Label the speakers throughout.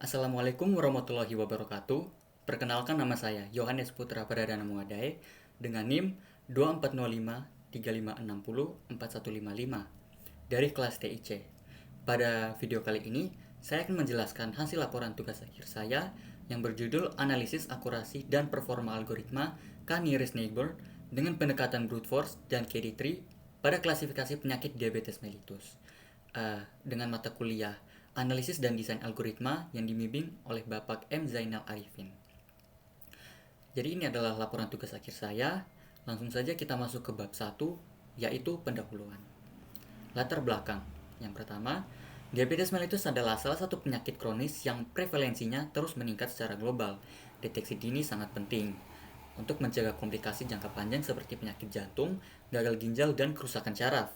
Speaker 1: Assalamualaikum warahmatullahi wabarakatuh. Perkenalkan, nama saya Yohanes Putra Pradana Muadai dengan NIM 240535604155 dari kelas TIC. Pada video kali ini, saya akan menjelaskan hasil laporan tugas akhir saya yang berjudul Analisis Akurasi dan Performa Algoritma K-Nearest Neighbor dengan pendekatan brute force dan KD3 pada klasifikasi penyakit diabetes mellitus, dengan mata kuliah Analisis dan Desain Algoritma yang dibimbing oleh Bapak M. Zainal Arifin. Jadi ini adalah laporan tugas akhir saya. Langsung saja kita masuk ke bab 1, yaitu pendahuluan. Latar belakang. Yang pertama, diabetes mellitus adalah salah satu penyakit kronis yang prevalensinya terus meningkat secara global. Deteksi dini sangat penting untuk mencegah komplikasi jangka panjang seperti penyakit jantung, gagal ginjal, dan kerusakan syaraf.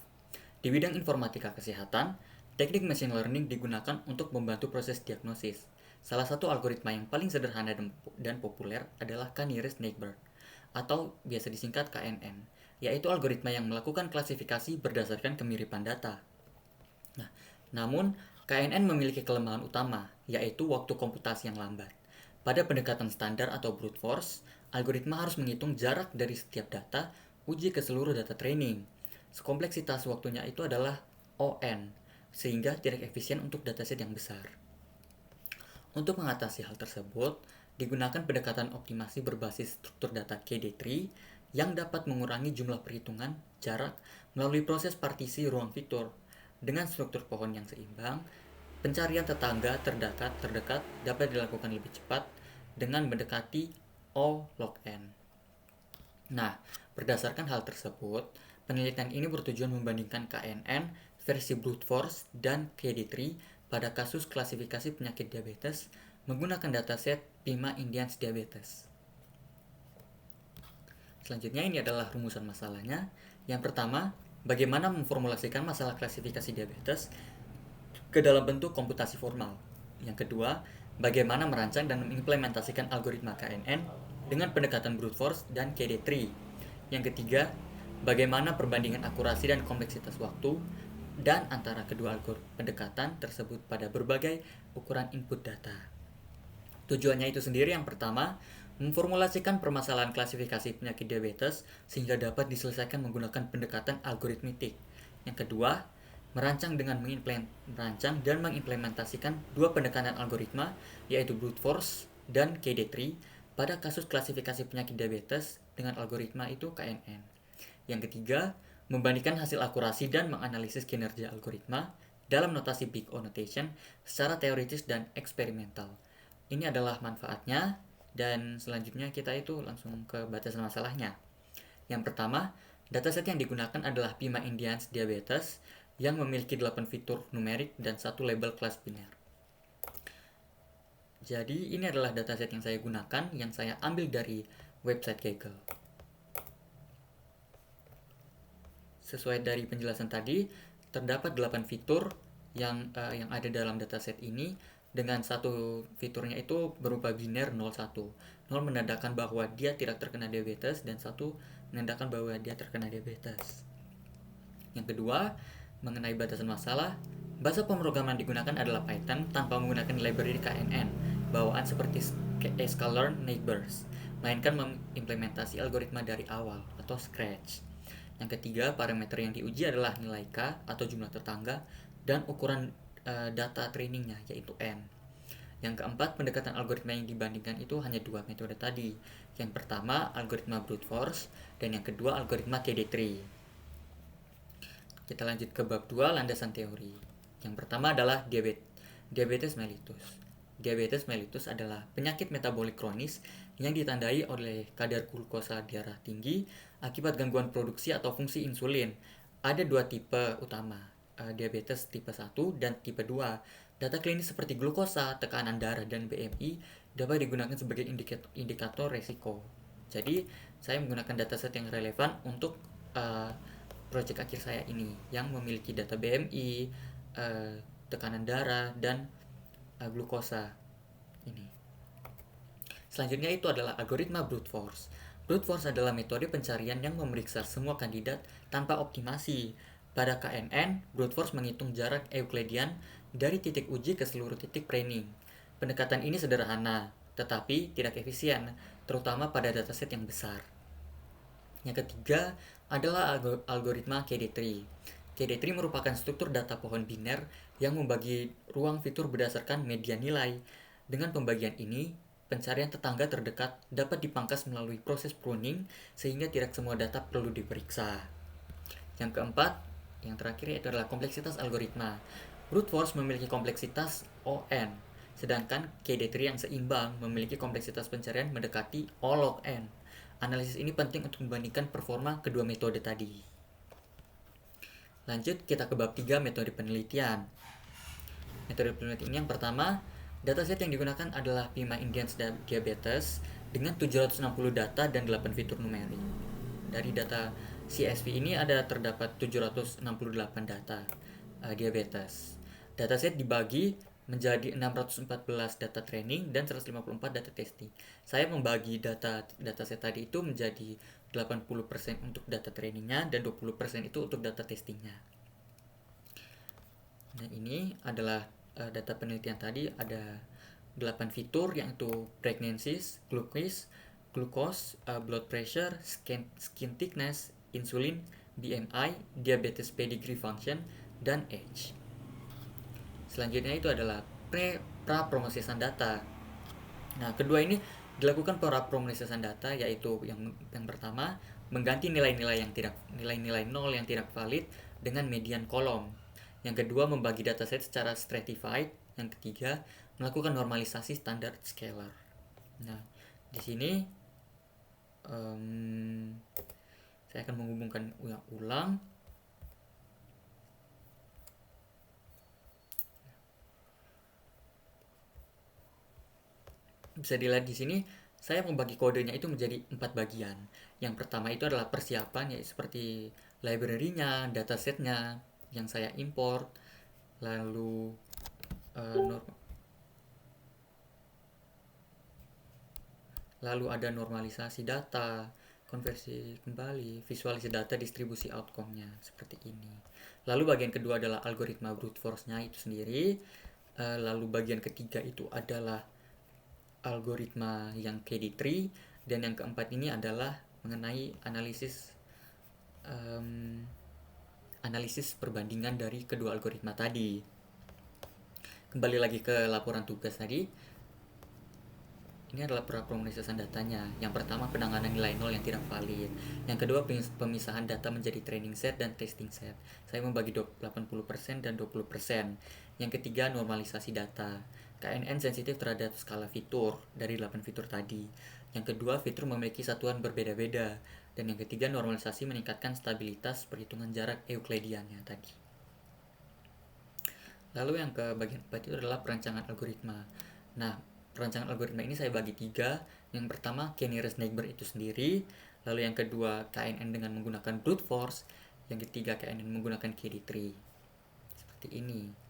Speaker 1: Di bidang informatika kesehatan, teknik machine learning digunakan untuk membantu proses diagnosis. Salah satu algoritma yang paling sederhana dan populer adalah K-Nearest Neighbor, atau biasa disingkat KNN, yaitu algoritma yang melakukan klasifikasi berdasarkan kemiripan data. Namun, KNN memiliki kelemahan utama, yaitu waktu komputasi yang lambat. Pada pendekatan standar atau brute force, algoritma harus menghitung jarak dari setiap data uji ke seluruh data training. Kompleksitas waktunya itu adalah ON, sehingga tidak efisien untuk dataset yang besar. Untuk mengatasi hal tersebut, digunakan pendekatan optimasi berbasis struktur data KD3 yang dapat mengurangi jumlah perhitungan jarak melalui proses partisi ruang fitur. Dengan struktur pohon yang seimbang, pencarian tetangga terdekat dapat dilakukan lebih cepat dengan mendekati O log n. Nah, berdasarkan hal tersebut, penelitian ini bertujuan membandingkan KNN versi brute force dan KD3 pada kasus klasifikasi penyakit diabetes menggunakan dataset PIMA Indians Diabetes. Selanjutnya ini adalah rumusan masalahnya. Yang pertama, bagaimana memformulasikan masalah klasifikasi diabetes ke dalam bentuk komputasi formal. Yang kedua, bagaimana merancang dan mengimplementasikan algoritma KNN dengan pendekatan brute force dan KD3. Yang ketiga, bagaimana perbandingan akurasi dan kompleksitas waktu dan antara kedua pendekatan tersebut pada berbagai ukuran input data. Tujuannya itu sendiri, yang pertama, memformulasikan permasalahan klasifikasi penyakit diabetes sehingga dapat diselesaikan menggunakan pendekatan algoritmik. Yang kedua, merancang dan mengimplementasikan dua pendekatan algoritma, yaitu brute force dan KD3 pada kasus klasifikasi penyakit diabetes dengan algoritma itu KNN. Yang ketiga, membandingkan hasil akurasi dan menganalisis kinerja algoritma dalam notasi Big O notation secara teoritis dan eksperimental. Ini adalah manfaatnya, dan selanjutnya kita itu langsung ke batasan masalahnya. Yang pertama, dataset yang digunakan adalah PIMA Indians Diabetes yang memiliki 8 fitur numerik dan 1 label kelas biner. Jadi ini adalah dataset yang saya gunakan, yang saya ambil dari website Kaggle. Sesuai dari penjelasan tadi, terdapat 8 fitur yang ada dalam dataset ini, dengan satu fiturnya itu berupa biner 01. 0 menandakan bahwa dia tidak terkena diabetes dan 1 menandakan bahwa dia terkena diabetes. Yang kedua, mengenai batasan masalah, bahasa pemrograman digunakan adalah Python tanpa menggunakan library KNN, bawaan seperti sklearn neighbors, melainkan mengimplementasi algoritma dari awal atau scratch. Yang ketiga, parameter yang diuji adalah nilai K atau jumlah tetangga dan ukuran data trainingnya, yaitu N. Yang keempat, pendekatan algoritma yang dibandingkan itu hanya dua metode tadi. Yang pertama, algoritma brute force, dan yang kedua, algoritma KD3. Kita lanjut ke bab 2, landasan teori. Yang pertama adalah diabetes mellitus. Diabetes mellitus adalah penyakit metabolik kronis yang ditandai oleh kadar glukosa darah tinggi akibat gangguan produksi atau fungsi insulin. Ada dua tipe utama, diabetes tipe 1 dan tipe 2. Data klinis seperti glukosa, tekanan darah, dan BMI dapat digunakan sebagai indikator resiko. Jadi, saya menggunakan dataset yang relevan untuk proyek akhir saya ini, yang memiliki data BMI, tekanan darah, dan glukosa ini. Selanjutnya itu adalah algoritma brute force. Brute force adalah metode pencarian yang memeriksa semua kandidat tanpa optimasi. Pada KNN, brute force menghitung jarak Euclidean dari titik uji ke seluruh titik training. Pendekatan ini sederhana, tetapi tidak efisien, terutama pada dataset yang besar. Yang ketiga adalah algoritma KD-tree. KD-tree merupakan struktur data pohon biner yang membagi ruang fitur berdasarkan median nilai. Dengan pembagian ini, pencarian tetangga terdekat dapat dipangkas melalui proses pruning sehingga tidak semua data perlu diperiksa. Yang keempat, yang terakhir yaitu adalah kompleksitas algoritma. Brute force memiliki kompleksitas ON, sedangkan KD-tree yang seimbang memiliki kompleksitas pencarian mendekati O log N. Analisis ini penting untuk membandingkan performa kedua metode tadi. Lanjut kita ke bab 3, metode penelitian. Metode penelitian ini yang pertama, dataset yang digunakan adalah PIMA Indians Diabetes dengan 760 data dan 8 fitur numerik. Dari data CSV ini terdapat 768 data diabetes. Dataset dibagi menjadi 614 data training dan 154 data testing. Saya membagi dataset tadi itu menjadi 80% untuk data trainingnya dan 20% itu untuk data testingnya. Nah, ini adalah data penelitian tadi, ada 8 fitur yaitu pregnancies, glucose, blood pressure, skin thickness, insulin, BMI, diabetes pedigree function, dan age. Selanjutnya itu adalah pra-promosisan data. Nah, kedua ini dilakukan pra-promosisan data, yaitu yang pertama mengganti nilai-nilai 0 yang tidak valid dengan median kolom. Yang kedua membagi dataset secara stratified. Yang ketiga melakukan normalisasi standar scalar. Nah, di sini saya akan menghubungkan ulang. Bisa dilihat di sini, saya membagi kodenya itu menjadi 4 bagian. Yang pertama itu adalah persiapan, yaitu seperti library-nya, datasetnya yang saya import, lalu ada normalisasi data, konversi kembali, visualisasi data, distribusi outcome-nya seperti ini. Lalu bagian kedua adalah algoritma brute force-nya itu sendiri. Lalu bagian ketiga itu adalah algoritma yang KD-tree, dan yang keempat ini adalah mengenai analisis perbandingan dari kedua algoritma tadi. Kembali lagi ke laporan tugas tadi. Ini adalah pra-promosisan datanya. Yang pertama penanganan nilai 0 yang tidak valid. Yang kedua pemisahan data menjadi training set dan testing set. Saya membagi 80% dan 20%. Yang ketiga normalisasi data. KNN sensitif terhadap skala fitur dari 8 fitur tadi. Yang kedua fitur memiliki satuan berbeda-beda. Dan yang ketiga normalisasi meningkatkan stabilitas perhitungan jarak Euklidiannya tadi. Lalu yang ke bagian 4 itu adalah perancangan algoritma. Nah, perancangan algoritma ini saya bagi 3. Yang pertama k-nearest neighbor itu sendiri, lalu yang kedua KNN dengan menggunakan brute force, yang ketiga KNN menggunakan KD-tree. Seperti ini.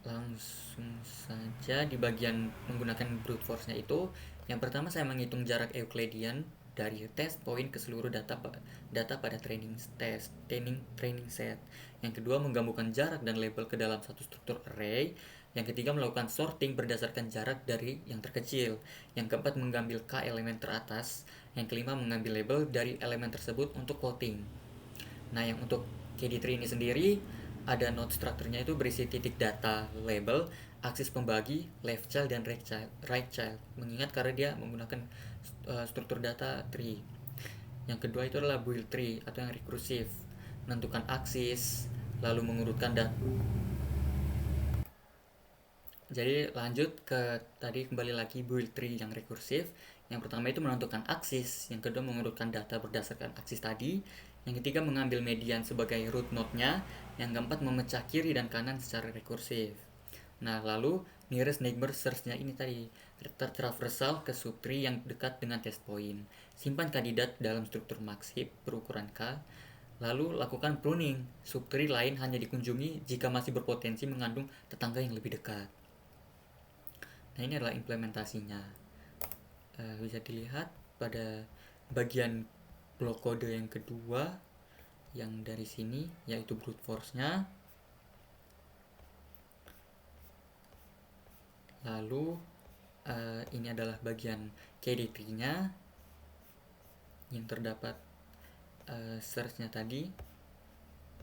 Speaker 1: Langsung saja di bagian menggunakan brute force-nya itu, yang pertama saya menghitung jarak Euclidean dari test point ke seluruh data pada training set. Yang kedua menggabungkan jarak dan label ke dalam satu struktur array. Yang ketiga melakukan sorting berdasarkan jarak dari yang terkecil. Yang keempat mengambil k elemen teratas. Yang kelima mengambil label dari elemen tersebut untuk voting. Nah, yang untuk KD-tree ini sendiri ada node strukturnya itu berisi titik data label, aksis pembagi, left child dan right child. Mengingat karena dia menggunakan struktur data tree. Yang kedua itu adalah build tree atau yang rekursif, menentukan aksis lalu mengurutkan data. Jadi lanjut ke tadi, kembali lagi build tree yang rekursif. Yang pertama itu menentukan aksis, yang kedua mengurutkan data berdasarkan aksis tadi, yang ketiga mengambil median sebagai root node-nya, yang keempat memecah kiri dan kanan secara rekursif. Nah, lalu nearest neighbor search-nya ini tadi traversal ke subtree yang dekat dengan test point. Simpan kandidat dalam struktur max heap berukuran K. Lalu lakukan pruning. Subtree lain hanya dikunjungi jika masih berpotensi mengandung tetangga yang lebih dekat. Nah, ini adalah implementasinya. Bisa dilihat pada bagian blok kode yang kedua yang dari sini, yaitu brute force-nya. Lalu ini adalah bagian KD3-nya yang terdapat search-nya tadi,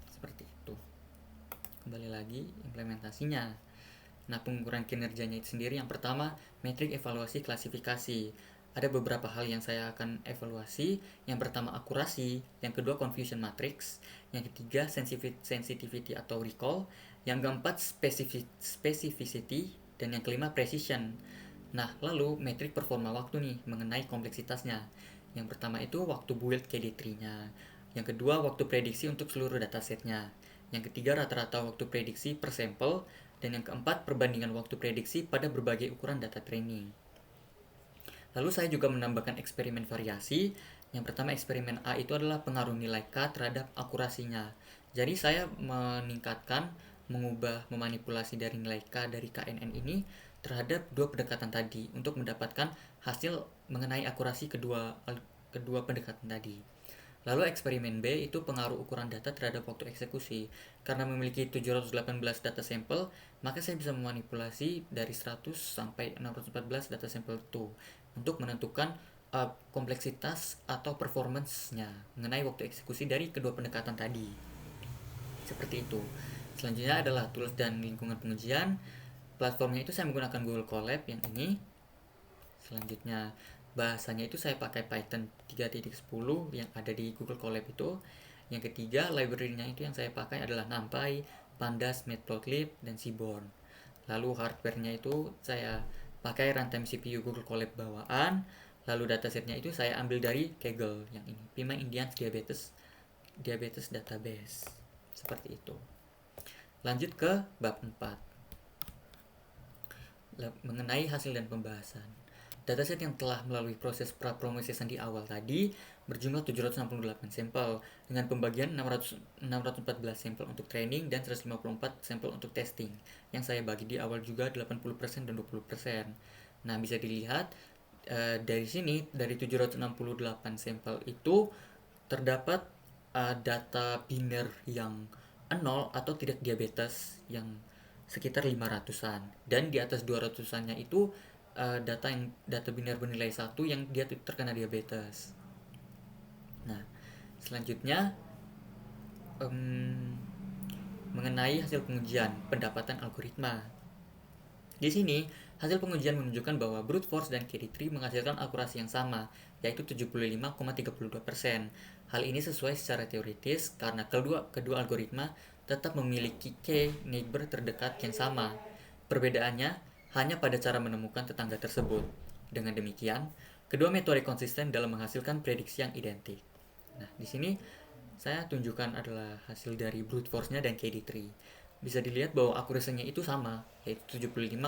Speaker 1: seperti itu. Kembali lagi implementasinya. Nah, pengukuran kinerjanya itu sendiri, yang pertama metrik evaluasi klasifikasi. Ada beberapa hal yang saya akan evaluasi. Yang pertama akurasi, yang kedua confusion matrix, yang ketiga sensitivity atau recall, yang keempat specificity, dan yang kelima precision. Nah, lalu metrik performa waktu nih mengenai kompleksitasnya. Yang pertama itu waktu build KD3-nya. Yang kedua waktu prediksi untuk seluruh datasetnya. Yang ketiga rata-rata waktu prediksi per sampel. Dan yang keempat perbandingan waktu prediksi pada berbagai ukuran data training. Lalu saya juga menambahkan eksperimen variasi. Yang pertama eksperimen A itu adalah pengaruh nilai K terhadap akurasinya. Jadi saya memanipulasi dari nilai K dari KNN ini terhadap dua pendekatan tadi untuk mendapatkan hasil mengenai akurasi kedua pendekatan tadi. Lalu eksperimen B itu pengaruh ukuran data terhadap waktu eksekusi. Karena memiliki 718 data sampel, maka saya bisa memanipulasi dari 100 sampai 614 data sampel itu untuk menentukan kompleksitas atau performance-nya mengenai waktu eksekusi dari kedua pendekatan tadi. Seperti itu. Selanjutnya adalah tools dan lingkungan pengujian. Platformnya itu saya menggunakan Google Colab yang ini. Selanjutnya bahasanya itu saya pakai Python 3.10 yang ada di Google Colab itu. Yang ketiga library-nya itu yang saya pakai adalah NumPy, Pandas, Matplotlib, dan Seaborn. Lalu hardware-nya itu saya pakai runtime CPU Google Colab bawaan. Lalu datasetnya itu saya ambil dari Kaggle yang ini, Pima Indian Diabetes Database. Seperti itu. Lanjut ke bab 4. Mengenai hasil dan pembahasan. Dataset yang telah melalui proses pra-promosisan di awal tadi berjumlah 768 sampel dengan pembagian 614 sampel untuk training dan 154 sampel untuk testing yang saya bagi di awal juga 80% dan 20%. Nah, bisa dilihat dari sini dari 768 sampel itu terdapat data biner yang 0 atau tidak diabetes yang sekitar 500-an, dan di atas 200-annya itu data biner bernilai 1 yang dia terkena diabetes. Nah, selanjutnya mengenai hasil pengujian pendapatan algoritma. Di sini hasil pengujian menunjukkan bahwa brute force dan KD3 menghasilkan akurasi yang sama, yaitu 75,32%. Hal ini sesuai secara teoritis karena kedua algoritma tetap memiliki K neighbor terdekat yang sama. Perbedaannya hanya pada cara menemukan tetangga tersebut. Dengan demikian, kedua metode konsisten dalam menghasilkan prediksi yang identik. Nah, di sini saya tunjukkan adalah hasil dari brute force-nya dan KD3. Bisa dilihat bahwa akurasinya itu sama, yaitu 75,32%.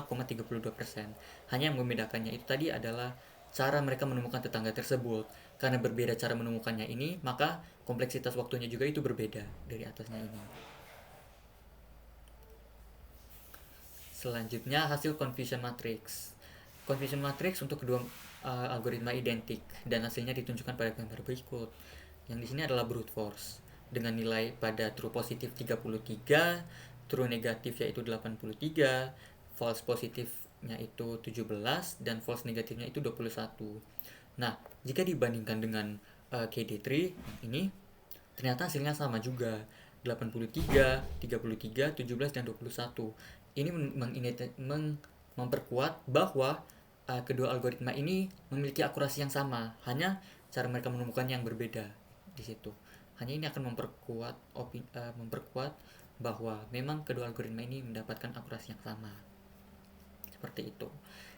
Speaker 1: Hanya yang membedakannya itu tadi adalah cara mereka menemukan tetangga tersebut. Karena berbeda cara menemukannya ini, maka kompleksitas waktunya juga itu berbeda dari atasnya ini. Selanjutnya hasil confusion matrix. Confusion matrix untuk kedua algoritma identik dan hasilnya ditunjukkan pada gambar berikut. Yang di sini adalah brute force dengan nilai pada true positif 33, true negatif yaitu 83, false positifnya itu 17 dan false negatifnya itu 21. Nah, jika dibandingkan dengan KD3 ini ternyata hasilnya sama juga. 83, 33, 17 dan 21. Ini memperkuat bahwa kedua algoritma ini memiliki akurasi yang sama, hanya cara mereka menemukannya yang berbeda di situ. Hanya ini akan memperkuat bahwa memang kedua algoritma ini mendapatkan akurasi yang sama. Seperti itu.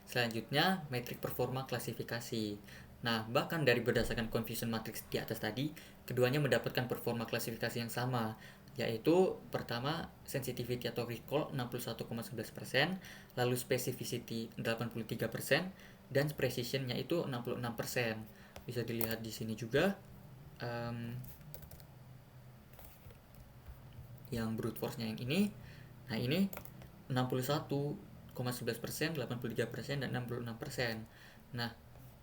Speaker 1: Selanjutnya, metrik performa klasifikasi. Nah, bahkan dari berdasarkan confusion matrix di atas tadi, keduanya mendapatkan performa klasifikasi yang sama, yaitu pertama sensitivity atau recall 61,11%, lalu specificity 83%, dan precision-nya itu 66%. Bisa dilihat di sini juga yang brute force-nya yang ini. Nah, ini 61,11%, 83%, dan 66%. Nah,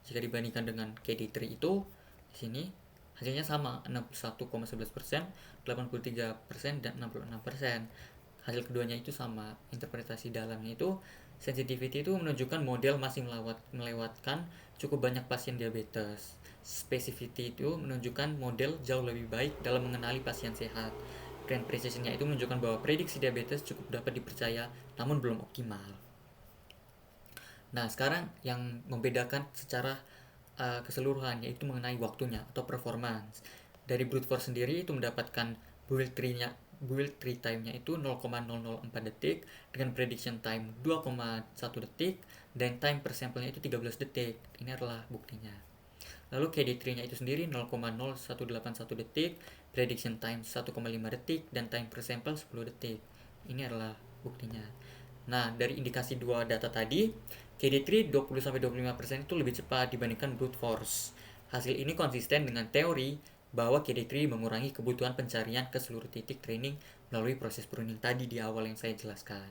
Speaker 1: jika dibandingkan dengan KD3 itu di sini hasilnya sama, 61,11%, 83%, dan 66%. hasil keduanya itu sama. Interpretasi dalamnya itu sensitivity itu menunjukkan model masih melewatkan cukup banyak pasien diabetes. Specificity itu menunjukkan model jauh lebih baik dalam mengenali pasien sehat. Dan precisionnya itu menunjukkan bahwa prediksi diabetes cukup dapat dipercaya namun belum optimal. Nah, sekarang yang membedakan secara keseluruhan yaitu mengenai waktunya atau performance. Dari brute force sendiri itu mendapatkan build tree time-nya itu 0,004 detik dengan prediction time 2,1 detik dan time per sampel-nya itu 13 detik. Ini adalah buktinya. Lalu KD3-nya itu sendiri 0,0181 detik, prediction time 1,5 detik dan time per sampel 10 detik. Ini adalah buktinya. Nah, dari indikasi dua data tadi, KD3 20-25% itu lebih cepat dibandingkan brute force. Hasil ini konsisten dengan teori bahwa KD3 mengurangi kebutuhan pencarian ke seluruh titik training melalui proses pruning tadi di awal yang saya jelaskan.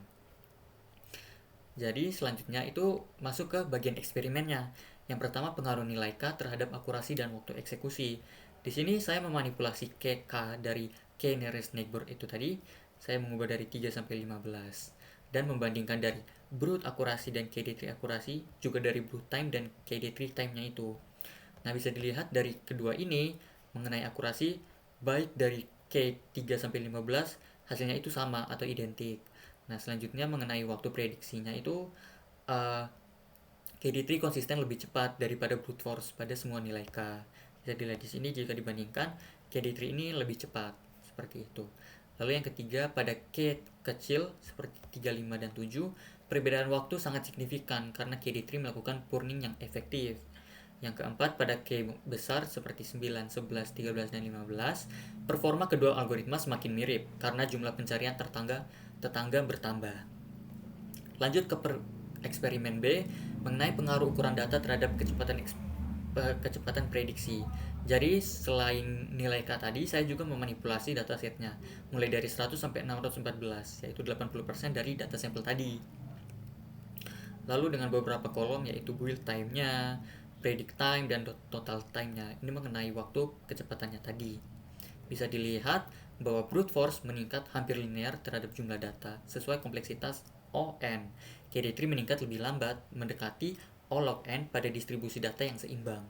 Speaker 1: Jadi selanjutnya itu masuk ke bagian eksperimennya. Yang pertama pengaruh nilai K terhadap akurasi dan waktu eksekusi. Di sini saya memanipulasi K dari K nearest neighbor itu tadi, saya mengubah dari 3 sampai 15 dan membandingkan dari brute akurasi dan KD3 akurasi, juga dari brute time dan KD3 time-nya itu. Nah, bisa dilihat dari kedua ini mengenai akurasi, baik dari K3 sampai 15 hasilnya itu sama atau identik. Nah, selanjutnya mengenai waktu prediksinya itu KD3 konsisten lebih cepat daripada brute force pada semua nilai K. Bisa dilihat di sini jika dibandingkan KD3 ini lebih cepat seperti itu. Lalu yang ketiga, pada K kecil seperti 3, 5, dan 7, perbedaan waktu sangat signifikan karena KD3 melakukan pruning yang efektif. Yang keempat, pada K besar seperti 9, 11, 13, dan 15, performa kedua algoritma semakin mirip karena jumlah pencarian tetangga bertambah. Lanjut ke eksperimen B mengenai pengaruh ukuran data terhadap kecepatan prediksi. Jadi selain nilai K tadi, saya juga memanipulasi datasetnya mulai dari 100 sampai 614, yaitu 80% dari data sampel tadi. Lalu dengan beberapa kolom yaitu build time-nya, predict time, dan total time-nya. Ini mengenai waktu kecepatannya tadi. Bisa dilihat bahwa brute force meningkat hampir linear terhadap jumlah data sesuai kompleksitas ON. KD3 meningkat lebih lambat, mendekati O log N pada distribusi data yang seimbang.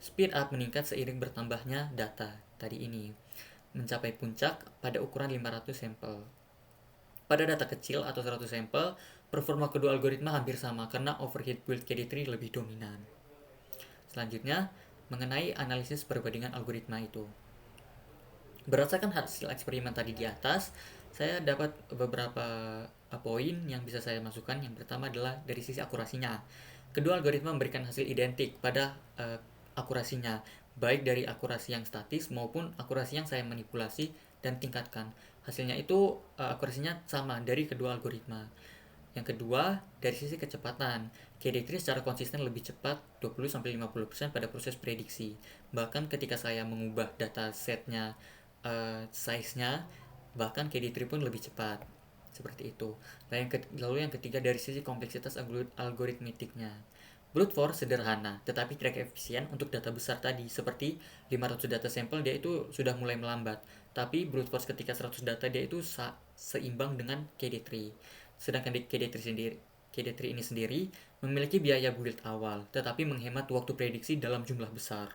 Speaker 1: Speed up meningkat seiring bertambahnya data tadi ini, mencapai puncak pada ukuran 500 sampel. Pada data kecil atau 100 sampel, performa kedua algoritma hampir sama karena overhead build KD3 lebih dominan. Selanjutnya, mengenai analisis perbandingan algoritma itu. Berdasarkan hasil eksperimen tadi di atas, saya dapat beberapa poin yang bisa saya masukkan. Yang pertama adalah dari sisi akurasinya. Kedua algoritma memberikan hasil identik pada akurasinya, baik dari akurasi yang statis maupun akurasi yang saya manipulasi dan tingkatkan. Hasilnya itu akurasinya sama dari kedua algoritma. Yang kedua, dari sisi kecepatan, KD3 secara konsisten lebih cepat 20-50% pada proses prediksi. Bahkan ketika saya mengubah data setnya, size-nya, bahkan KD3 pun lebih cepat. Seperti itu. Lalu yang ketiga, dari sisi kompleksitas algoritmetiknya. Brute force sederhana, tetapi tidak efisien untuk data besar tadi. Seperti 500 data sampel, dia itu sudah mulai melambat. Tapi brute force ketika 100 data, dia itu seimbang dengan KD3. Sedangkan di KD3 ini sendiri memiliki biaya build awal, tetapi menghemat waktu prediksi dalam jumlah besar.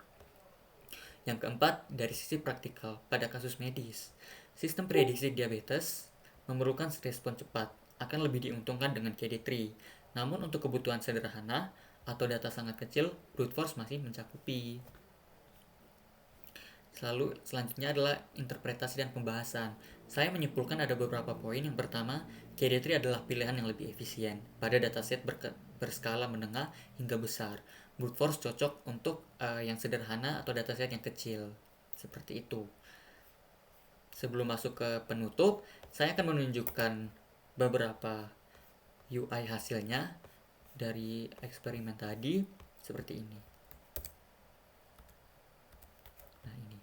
Speaker 1: Yang keempat, dari sisi praktikal, pada kasus medis, sistem prediksi diabetes memerlukan respon cepat, akan lebih diuntungkan dengan KD3. Namun untuk kebutuhan sederhana atau data sangat kecil, brute force masih mencakupi. Selanjutnya adalah interpretasi dan pembahasan. Saya menyimpulkan ada beberapa poin. Yang pertama, KD3 adalah pilihan yang lebih efisien pada dataset berskala menengah hingga besar. Brute force cocok untuk yang sederhana atau dataset yang kecil. Seperti itu. Sebelum masuk ke penutup, saya akan menunjukkan beberapa UI hasilnya dari eksperimen tadi seperti ini. Nah, ini.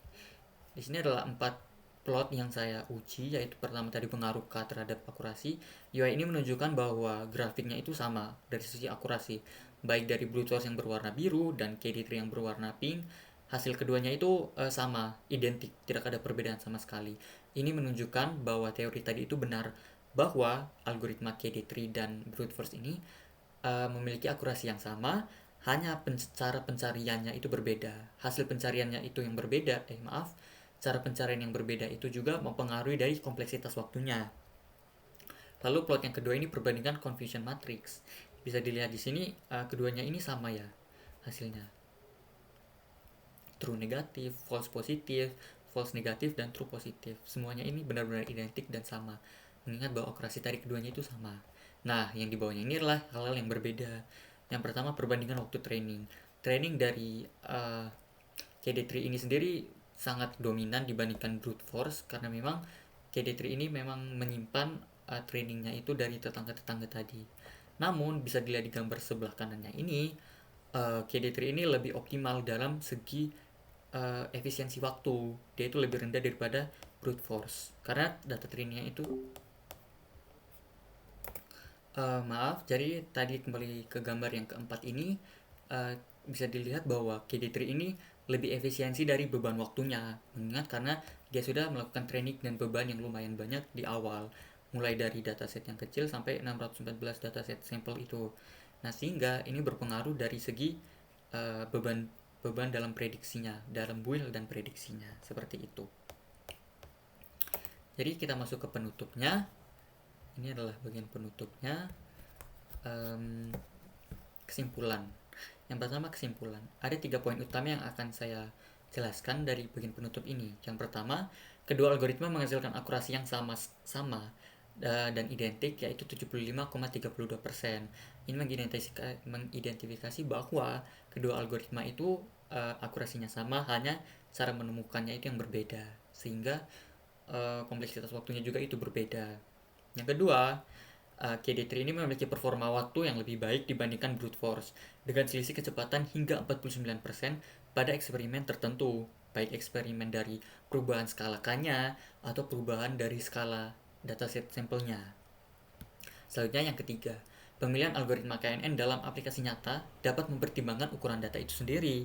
Speaker 1: Di sini adalah 4 plot yang saya uji, yaitu pertama tadi pengaruh K terhadap akurasi. UI ini menunjukkan bahwa grafiknya itu sama dari sisi akurasi, baik dari brute force yang berwarna biru dan KD3 yang berwarna pink. Hasil keduanya itu sama, identik, tidak ada perbedaan sama sekali. Ini menunjukkan bahwa teori tadi itu benar bahwa algoritma KD3 dan brute force ini memiliki akurasi yang sama, hanya cara pencariannya itu berbeda. Hasil pencariannya itu yang berbeda, cara pencarian yang berbeda itu juga mempengaruhi dari kompleksitas waktunya. Lalu plot yang kedua ini perbandingan confusion matrix. Bisa dilihat di sini keduanya ini sama ya hasilnya. True negatif, false positif, false negatif, dan true positif. Semuanya ini benar-benar identik dan sama. Mengingat bahwa akurasi tarik keduanya itu sama. Nah, yang di bawahnya ini adalah hal-hal yang berbeda. Yang pertama, perbandingan waktu training. Training dari KD3 ini sendiri sangat dominan dibandingkan brute force karena memang KD3 ini memang menyimpan trainingnya itu dari tetangga-tetangga tadi. Namun bisa dilihat di gambar sebelah kanannya ini, KD3 ini lebih optimal dalam segi efisiensi waktu. Dia itu lebih rendah daripada brute force karena data trainingnya itu jadi tadi kembali ke gambar yang keempat ini, bisa dilihat bahwa KD3 ini lebih efisiensi dari beban waktunya, mengingat karena dia sudah melakukan training dan beban yang lumayan banyak di awal, mulai dari dataset yang kecil sampai 614 dataset sampel itu. Nah, sehingga ini berpengaruh dari segi beban dalam prediksinya, dalam build dan prediksinya, seperti itu. Jadi kita masuk ke penutupnya. Ini adalah bagian penutupnya. Kesimpulan. Yang pertama, kesimpulan. Ada 3 poin utama yang akan saya jelaskan dari bagian penutup ini. Yang pertama, kedua algoritma menghasilkan akurasi yang sama dan identik, yaitu 75,32%. Ini mengidentifikasi bahwa kedua algoritma itu akurasinya sama, hanya cara menemukannya itu yang berbeda, sehingga kompleksitas waktunya juga itu berbeda. Yang kedua, KD3 ini memiliki performa waktu yang lebih baik dibandingkan brute force dengan selisih kecepatan hingga 49% pada eksperimen tertentu, baik eksperimen dari perubahan skala K-nya atau perubahan dari skala dataset sampelnya. Selanjutnya yang ketiga, pemilihan algoritma KNN dalam aplikasi nyata dapat mempertimbangkan ukuran data itu sendiri.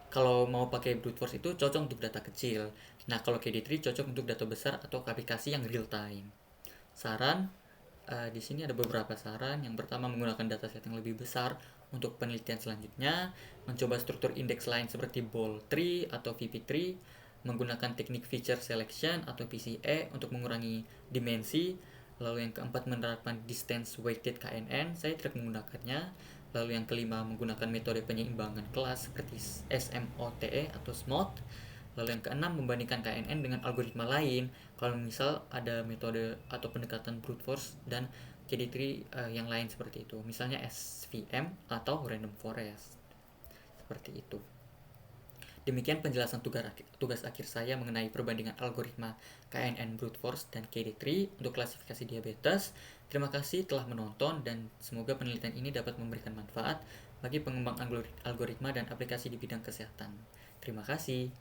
Speaker 1: Kalau mau pakai brute force itu cocok untuk data kecil. Nah, kalau KD3 cocok untuk data besar atau aplikasi yang real time. Saran, di sini ada beberapa saran. Yang pertama, menggunakan dataset yang lebih besar untuk penelitian selanjutnya, mencoba struktur indeks lain seperti ball tree atau VP3, menggunakan teknik feature selection atau PCA untuk mengurangi dimensi. Lalu yang keempat, menerapkan distance weighted KNN. Saya tidak menggunakannya. Lalu yang kelima, menggunakan metode penyeimbangan kelas seperti SMOTE atau SMOT. Lalu yang keenam, membandingkan KNN dengan algoritma lain. Kalau misal ada metode atau pendekatan brute force dan KD3 yang lain seperti itu. Misalnya SVM atau random forest. Seperti itu. Demikian penjelasan tugas akhir saya mengenai perbandingan algoritma KNN brute force dan KD3 untuk klasifikasi diabetes. Terima kasih telah menonton dan semoga penelitian ini dapat memberikan manfaat bagi pengembang algoritma dan aplikasi di bidang kesehatan. Terima kasih.